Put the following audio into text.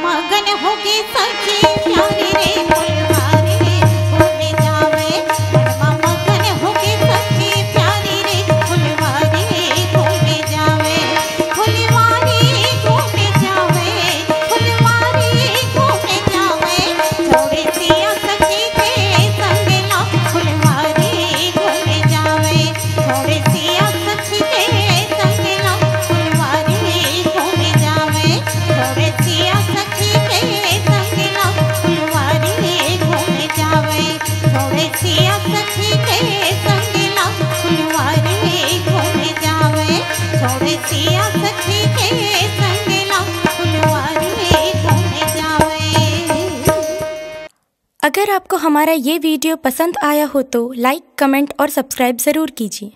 मगन होगी सखी प्यारी रे फुलवारी घूमे जावे। मनमा मगन होगी सखी प्यारी रे फुलवारी घूमे जावे। फुलवारी घूमे जावे, फुलवारी घूमे जावे। थोड़ी सिया सखी के संगला फुलवारी घूमे जावे। थोड़ी सिया सखी के संगला फुलवारी घूमे जावे। थोड़े सिया सखी के संगला फुलवारी घूमे जावे। थोड़े सिया सखी के संगला फुलवारी घूमे जावे। थोड़े सिया सखी के संगला फुलवारी घूमे जावे। अगर आपको हमारा ये वीडियो पसंद आया हो तो लाइक, कमेंट और सब्सक्राइब ज़रूर कीजिए।